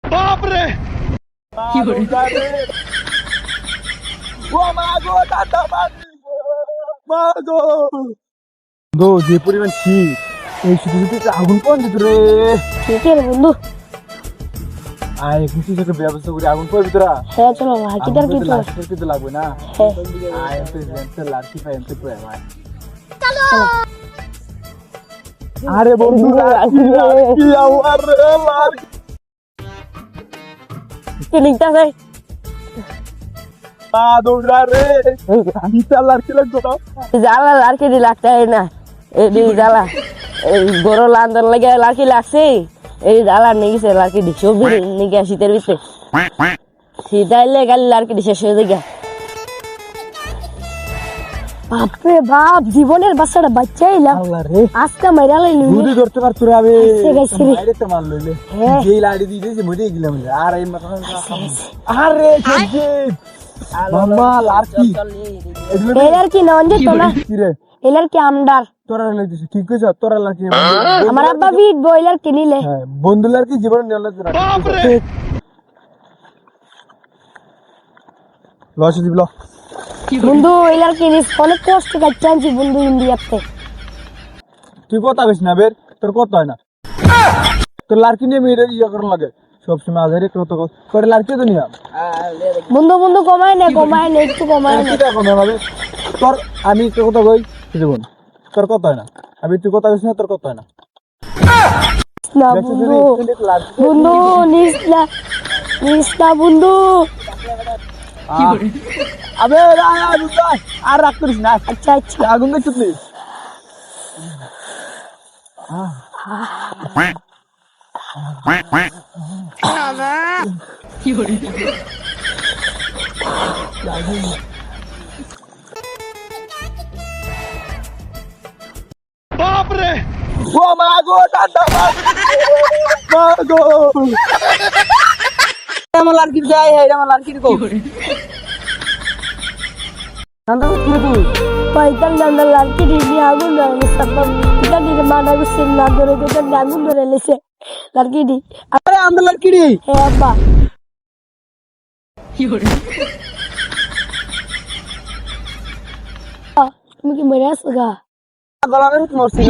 बाप रे যে পরিমাণ শীত এই শীতে আগুন কোন ভিতরে শীতের বন্ধু আয় কিছু একটা ব্যবস্থা করে আগুন কোন ভিতরে হ্যাঁ চলো হাকিদার কি তো কিছু লাগবে না হ্যাঁ আয় প্রেসিডেন্ট লাঠি পাই এমতে পড়ে আয় চলো আরে বন্ধু লাঠি আমার লাঠি কি লিখতা আছে পা দৌড়া রে আমি চাল লাঠি লাগতো না জ্বালা লাড়কি দি লাগতে হয় না এই জ্বালা এই গরো লান্দন লাগে লাড়কি লাগছে এই জ্বালা নিয়ে গেছে লাড়কি দি সবজি নিয়ে গিয়ে শীতের ভিতরে শীতাইলে গালি লাড়কি দি শেষ হয়ে যায় বাপরে বাপ জীবনের বাচ্চাটা বাচ্চাই এলাম আল্লাহ রে আজকে মেরা লাইলি বুদ্ধি ধরতে পারতো রে আমি গেছে রে। বাইরে তো মার লইলে হ্যাঁ। যেই লাড়ি দিয়েছে মরে গেলাম আর এই মাথা আরে সবজি মামা লাড়কি এলার কি নন যে তোলা কি রে এলার কি আমদার তোরা লাগতেছে ঠিক কইছ তোরা লাড়কি আমার আব্বা বিট বয়লার কিনিলে হ্যাঁ বন্ধু লাড়কি জীবন নিয়ে লাগতে বাপ রে লস দিবলো বন্ধু এলার কিনিস অনেক কষ্ট কাটছে আনছি বন্ধু ইন্ডিয়াতে তুই কথা কইস না বের তোর কথা হয় না তোর লাড়কি নিয়ে মেরে ইয়া করার লাগে সবসময় আজারে কত করে লাড়কি তো নিয়া বন্ধু বন্ধু কমায় না একটু কমায় না কিটা কমে ভাবে তোর আমি তোর কথা কই জীবন তোর কথা হয় না আমি তুই কথা কইস না তোর কথা হয় না না বন্ধু বন্ধু নিস না বন্ধু আবে আর রাগ করিস না আচ্ছা আচ্ছা আগুন দেখছিস প্লিজ বাপ রে ও মা গো দাদা মা গো আমার লড়কি যায় আমার লড়কি কো দাদা কি তুই পয়তাল নান্দা লড়কি দিদি আগুন ধরে সব এটা দিদি মানা গুছে না ধরে তো আগুন ধরে লেছে লড়কি দি আরে আমাদের লড়কি রে হে আব্বা তুমি কি মরে আসো গা গলা মেরে মরছি